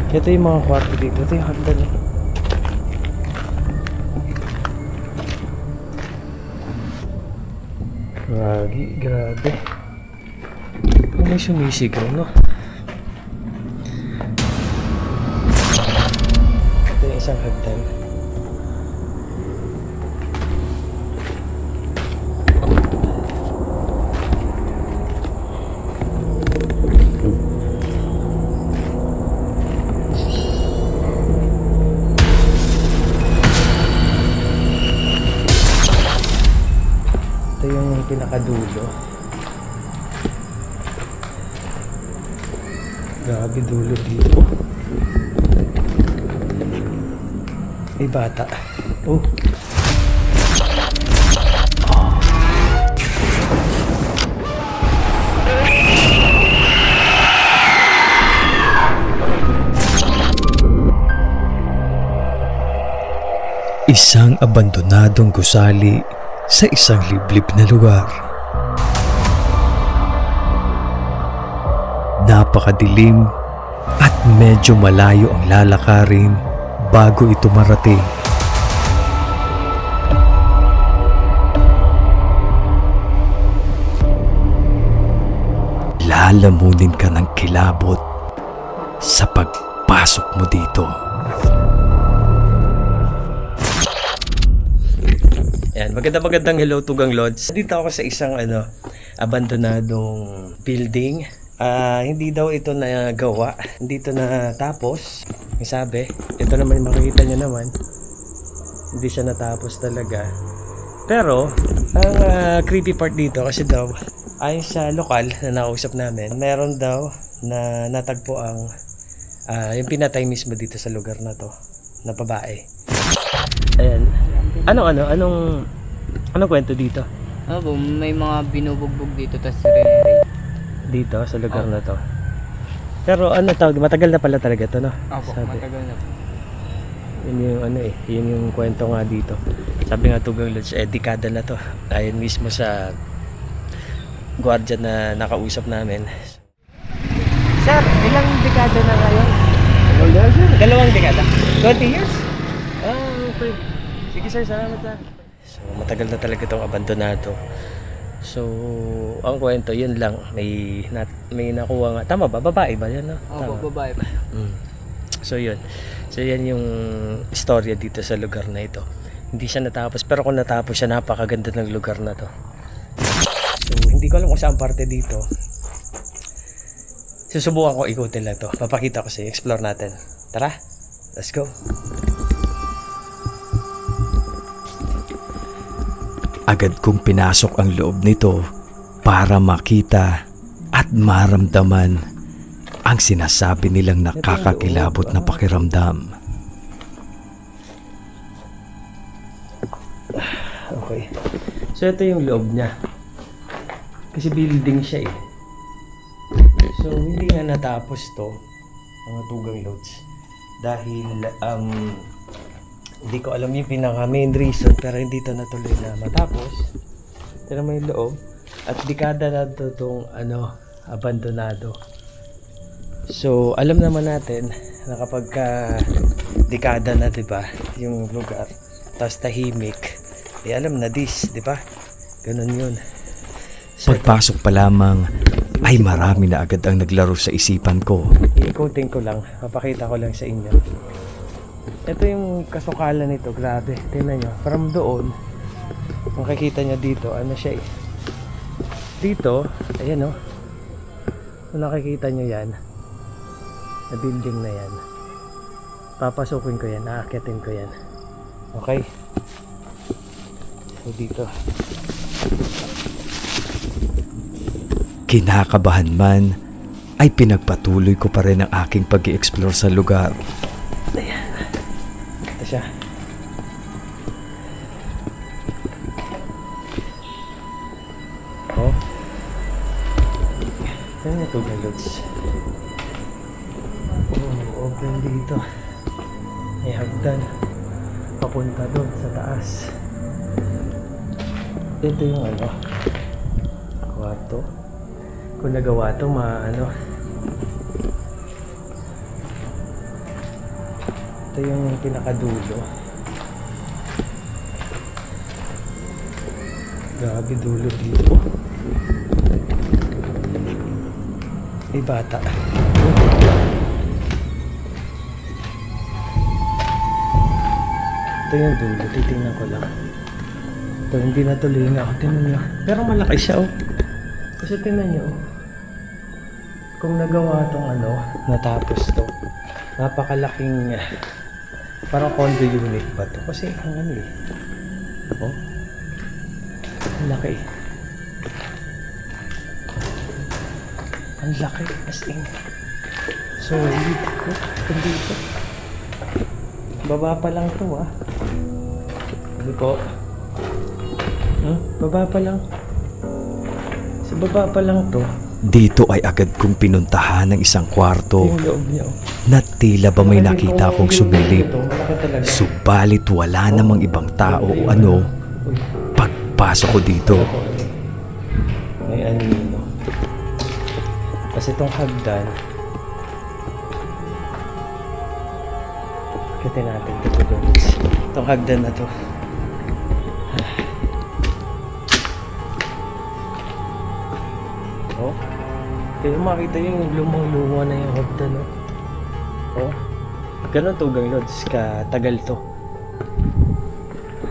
Ito yung mga kwarto dito. Ito yung hagdan. Grabe. May sumisigaw, no? Ito yung isang hagdan. Ito yung pinakadulo. Grabe dulo dito. May bata. Oh. Isang abandonadong gusali sa isang liblib na lugar. Napakadilim at medyo malayo ang lalakarin bago ito marating. Lalamunin ka ng kilabot sa pagpasok mo dito. Yan, magandang hello Tugang Lods. Dito ako sa isang abandonadong building. Hindi daw ito nagawa, hindi ito natapos. May sabi, ito naman makikita nyo naman, hindi siya natapos talaga. Pero, ang creepy part dito kasi daw, ayon sa lokal na nakausap namin, meron daw na natagpo ang yung pinatay mismo dito sa lugar na to, na babae. Ayan. Anong kwento dito? May mga binubugbog dito tapos rin Dito sa lugar na to. Pero matagal na pala talaga to, no? Opo, matagal na po. Yun yung yun yung kwento nga dito. Sabi nga Tugang Lods, dekada na to. Ayon mismo sa guardian na nakausap namin. Sir, ilang dekada na ngayon? Dalawang dekada? 20 years? Okay. Sige sir, salamat sir. So, matagal na talaga itong abandonado. So, ang kwento, yun lang. May nakuha nga. Tama ba? Babae ba yan? No? Opo, babae pa. So, yun. So, yan yung istorya dito sa lugar na ito. Hindi siya natapos. Pero kung natapos siya, napakaganda ng lugar na to. So, hindi ko alam kung saan parte dito. Susubukan ko ikutin lang to. Papakita ko sa iyo. Explore natin. Tara, let's go. Agad kong pinasok ang loob nito para makita at maramdaman ang sinasabi nilang nakakakilabot na pakiramdam. Okay. So ito yung loob niya. Kasi building siya eh. So hindi nga natapos to, mga Tugang Lods. Dahil hindi ko alam yung pinaka main reason, pero hindi ito natuloy na matapos. Pero may loob. At dekada na ito itong abandonado. So alam naman natin na kapag dekada na, diba, yung lugar, tapos tahimik, alam na this, diba? Ganun yun. So, pagpasok pa lamang ay marami na agad ang naglaro sa isipan ko. Iikutin ko lang, papakita ko lang sa inyo. Ito yung kasukalan nito, grabe. Tingnan nyo, from doon, makikita nyo dito, siya eh. Dito, ayan o. Kung nakikita nyo yan, na building na yan, papasukin ko yan, aakyatin ko yan. Okay? So dito. Kinakabahan man, ay pinagpatuloy ko pa rin ang aking pag-i-explore sa lugar. Ayan. Ito siya. Oh. Saan na ito, Lods? Oh, open dito. May hagdan. Papunta doon sa taas. Ito yung kwarto. Kung nagawa ito, Ito yung pinakadulo. Grabe dulo dito. May bata. Ito yung dulo. Titingnan ko lang. Ito, hindi natuloy nga ako. Tingnan nyo. Pero malaki siya, oh. Kasi tingnan nyo, oh. Kung nagawa tong ano, natapos to. Napakalaking, parang condo unit ba to? Kasi ang ano eh. Oh. Ang laki. Ang laki. As in. Solid. Oh, dito. Baba pa lang to, ah. Hindi po. Baba pa lang. Sa baba pa lang to. Dito ay agad kong pinuntahan ng isang kwarto Yung loob niya, oh. na tila ba may nakita akong sumilip. Malaki talaga. Subalit wala namang ibang tao o ano pagpasok ko dito. May anino. Kasi itong hagdan, kitin natin dito guys. Itong hagdan na to. Oh. Kaya makita yung lumang-luma na yung hagdan, oh. Oh. Ganun to gang lods, katagal to.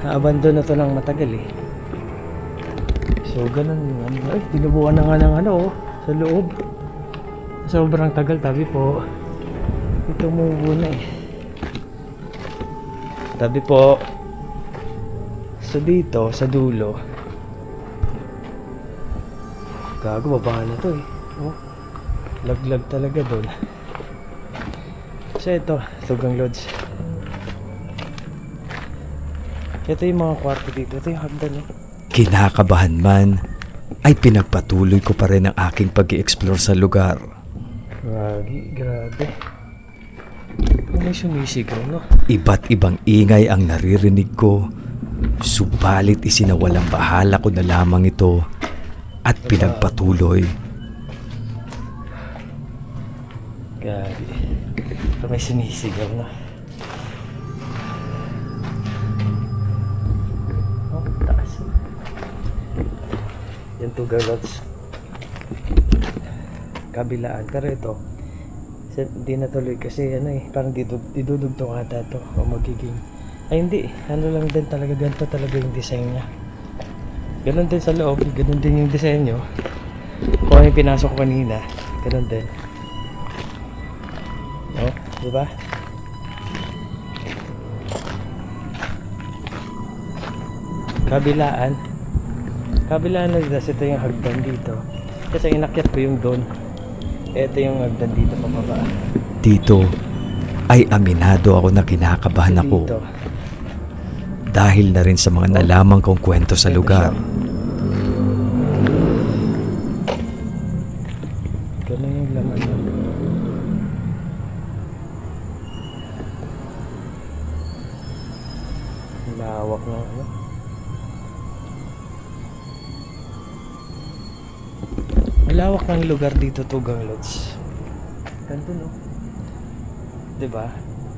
Na-abandon na to ng matagal eh. So ganun yung ano. Ay, dinubuan na nga ng ano, oh, sa loob. Sobrang tagal, tabi po. Ito mubo na eh. Tabi po. So dito, sa dulo. Gago, baba na to eh. Oh, laglag talaga doon. So ito, Tugang Lodge. Ito yung mga kwarto dito. Ito yung hagdan eh. Kinakabahan man, ay pinagpatuloy ko pa rin ang aking pag-i-explore sa lugar. Grabe. May sumisigaw, no? Iba't ibang ingay ang naririnig ko, subalit isinawalang bahala ko na lamang ito at pinagpatuloy. Grabe. May sumisigaw, no? Oh, taas. Yan Tugang Lodge. Kabilaan. Pero ito, hindi natuloy kasi ano eh, parang didudugtong ata to o magiging, ay hindi, ano lang din talaga, ganito talaga yung design niya. Ganun din sa loob, ganun din yung design nyo. Kung ano yung pinasok ko kanina, ganun din. No? Diba? Kabilaan na dito, ito yung hagdan dito. Kasi inakyat ko yung doon. Ito yung hagdan dito pababa. Dito ay aminado ako na kinakabahan ako Dito. dahil na rin sa mga nalaman kong kwento sa lugar. Ganun yung laman. Lawak ng ano. Malawak ng lugar dito, Tugang Lodge. Ganito, no? Diba?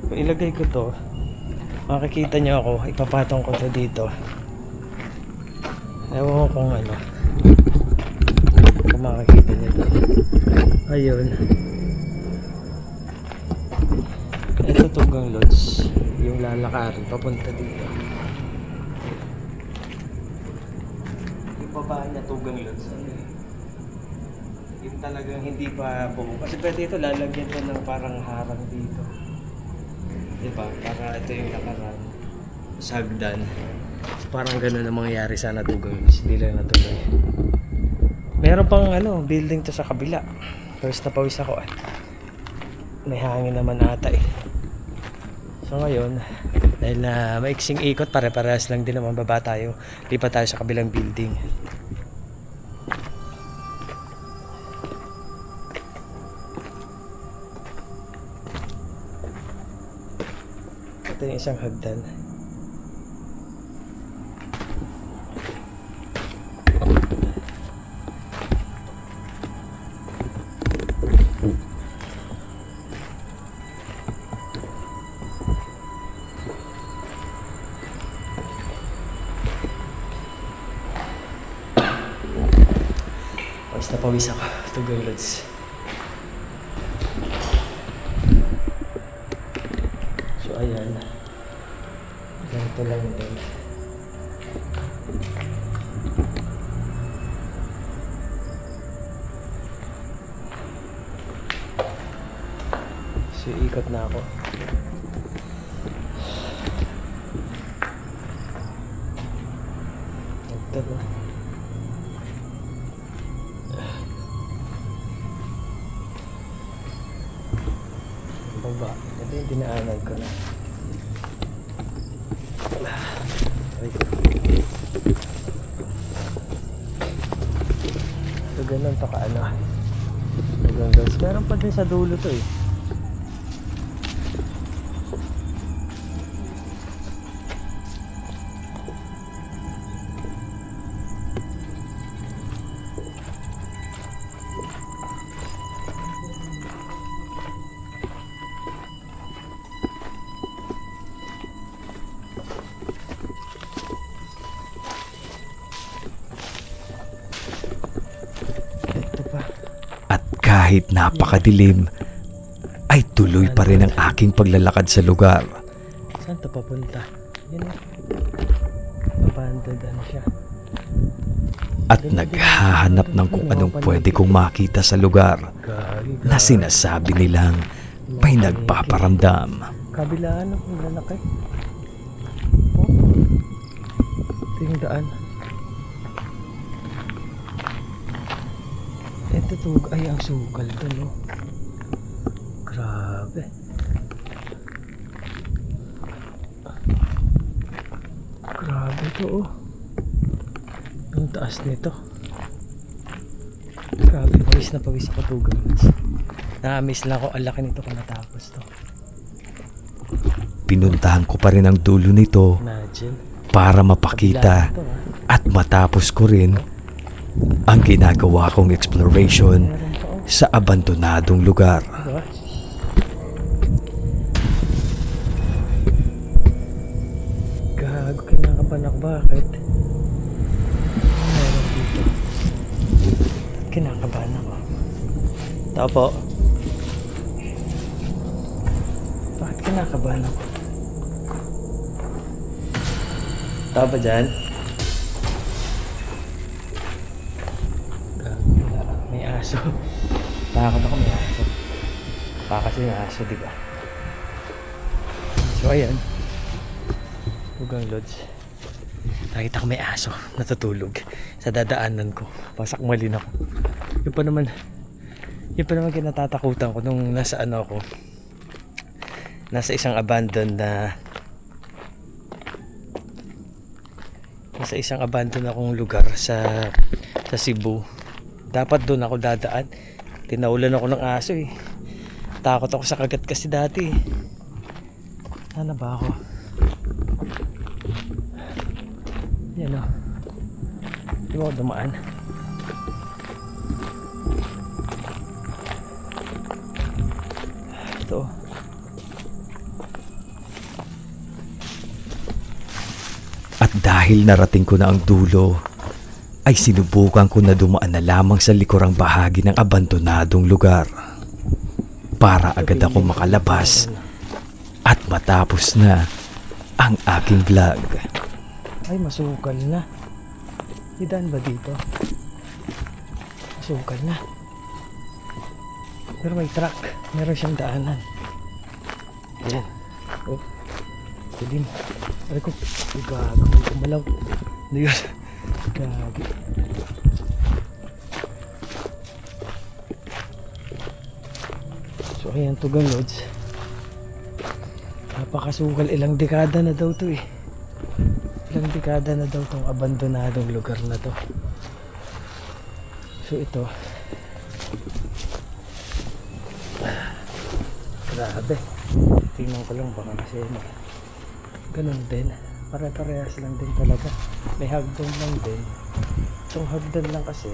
Kung ilagay ko to, makikita nyo ako, ipapatong ko to dito. Ewan ko kung ano. Kung makikita nyo to. Ayun. Ito Tugang Lodge. Yung lalakarin, papunta dito. Yung baba niya Tugang Lodge. Ano yun? Yung talagang hindi pa buo. Kasi pwede ito lalagyan ko ng parang harang dito. Diba? Para ito yung lakaran. Sa hagdan. So, parang ganun ang mangyayari sana Tugang Lodge. Hindi lang natuloy. Meron pang ano, building to sa kabila. First na pawis ako eh. May hangin naman ata eh. So ngayon, dahil na maiksing ikot, pare-parehas lang din naman baba tayo. Lipat tayo sa kabilang building. Ito yung isang hagdan. pawis ako. Tugang lods. So ayan. Ganito lang din. So ikot na ako. Ito ba? Baba. Ito yung dinaanan ko na. Ay. So ganun to kaano. Guys, meron pa din sa dulo to eh. At kahit napakadilim, ay tuloy pa rin ang aking paglalakad sa lugar. Saan to papunta? Yan eh. Abandoned ano siya. At naghahanap ng kung anong pwede kong makita sa lugar na sinasabi nilang may nagpaparamdam. Kabilaan ng lalaki. Oh. Ito yung daan. Ito to, ay ang sukal to no. Grabe. Grabe to oh. Ang taas nito. Grabe, pawis na pawis ako tugang. Na-miss lang ako, ang laki nito kung natapos to. Pinuntahan ko pa rin ang dulo nito Imagine. para mapakita at matapos ko rin ang ginagawa kong exploration sa abandonadong lugar. Diba? Gago, kinakabahan ako. Bakit? Meron dito. Kinakabahan ako. Tao po. Bakit kinakabahan ako? Tao ba dyan? May aso. Takot ako may aso. Baka kasi may aso, diba? So ayan. Tugang Lods. Nakita ko may aso natutulog sa dadaanan ko. Pasakmalin ako. Yun pa naman kinatatakutan ko nung nasa ano ako. Nasa isang abandoned akong lugar sa Cebu. Dapat doon ako dadaan. Tinaulan ako ng aso eh. Takot ako sa kagat kasi dati. Sana ba ako? Yan o. Di ba ako dumaan? Ito. At dahil narating ko na ang dulo, ay sinubukan ko na dumaan na lamang sa likurang bahagi ng abandonadong lugar para agad ako makalabas at matapos na ang aking vlog. Ay, masukal na. Idaan ba dito? Masukal na. Pero may truck. Meron siyang daanan. Ayan. Oh. Dilim. Aray ko. Gago. May kumalaw. Ano yun? Gago. So ayan, Tugang Lods. Napakasukal. Ilang dekada na daw to eh. Ilang dekada na daw tong abandonadong lugar na to. So ito. Grabe. Tingnan ko lang baka kasi ganun din. Pare-parehas lang din talaga. May hagdan lang din. Itong hagdan lang kasi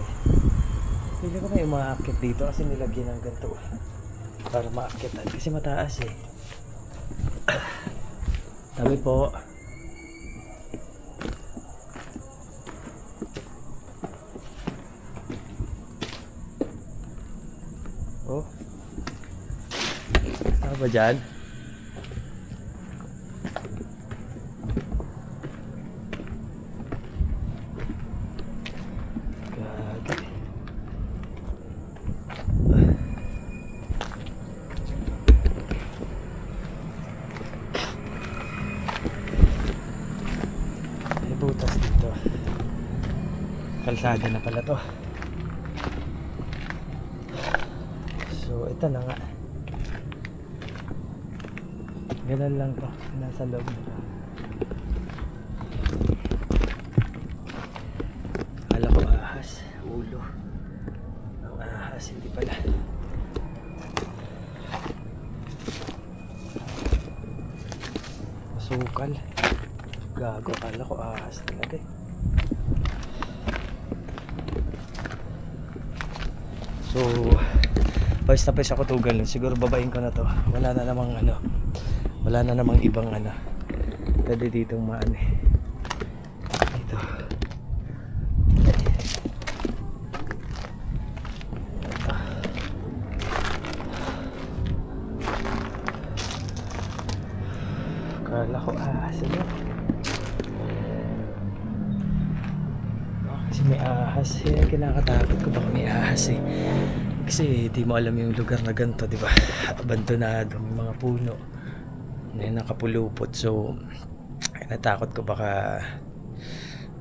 hindi ko may umaakit dito kasi nilagyan ng ganito para maakitan kasi mataas eh. Tabi po. Oh. Saan ba dyan? Gagi. May butas dito. Kalsada na pala to. So, ito na nga. Ganun lang to. Nasa loob na. Akala ko ahas. Ulo. Ang ahas, hindi pala. Masukal. Gago, akala ko ahas talaga eh. So, pawis na pawis ako tugal. Siguro babain ko na to. Wala na namang ano. Wala na namang ibang ano. Pwede ditong maan eh. Dito. Kala ko ahas ano. Kasi may ahas eh. Kinakatakot ko baka may ahas eh. Kasi di mo alam yung lugar na ganito, di ba? Abandonado, may mga puno na nakapulupot. So, natakot ko baka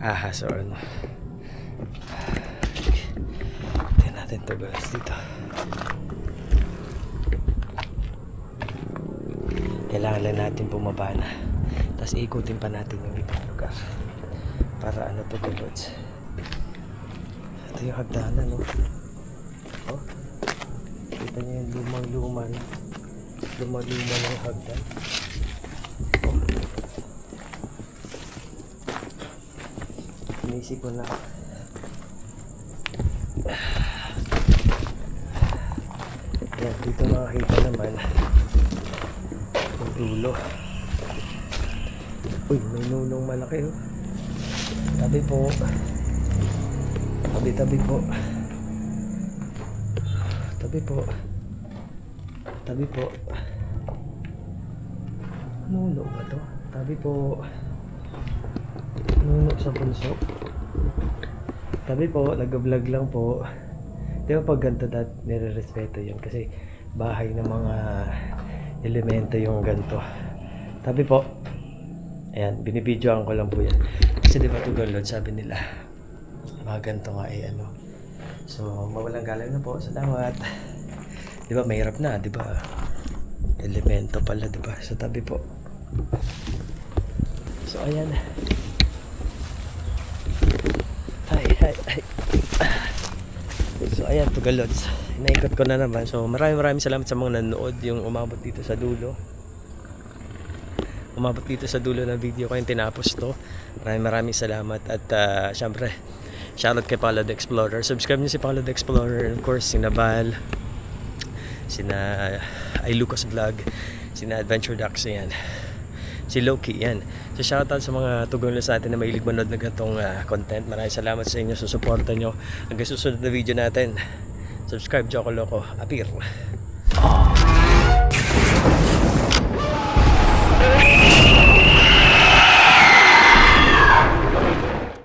ahas or ano. Tignan natin ito guys dito. Kailangan lang natin bumaba na. Tapos ikutin pa natin yung ibang lugar. Para ano to guys. Ito yung hagdanan, no? Oh. Kita niyo yung lumang-luma na. Lumang-luma ng hagdan. Oh. Inisip ko na. Yan, dito makakita naman yung dulo. Uy, may nunong malaki oh. Tabi po. Tabi po. Tabi po. Tabi po. Nuno ba to? Tabi po. Nuno sa punso. Tabi po, nag-vlog lang po. Di ba pag ganito nire-respeto yun kasi bahay ng mga elemento yung ganito. Tabi po. Ayan, binibidyoan ko lang po yan. Kasi di ba Tugalod, sabi nila mga ganito nga eh ano. So, mawalang galang na po. Salamat. Di ba, mahirap na, di ba? Elemento pala, di ba? Sa tabi po. So, ayan. Ay. So, ayan, Tugalods. Naikot ko na naman. So, maraming salamat sa mga nanood. Yung umabot dito sa dulo. Umabot dito sa dulo ng video ko yung tinapos to. Maraming salamat. At, syempre, shoutout kay Paolo the Explorer. Subscribe niyo si Paolo the Explorer. Of course, si Nabal, sina Lucas Vlog, sina Adventure Ducks, yan. Si Loki, yan. So shoutout sa mga tugon sa atin na mahilig manood ng ganitong content. Maraming salamat sa inyo sa suporta nyo. Hanggang susunod na video natin. Subscribe, Joko Loco. Apir.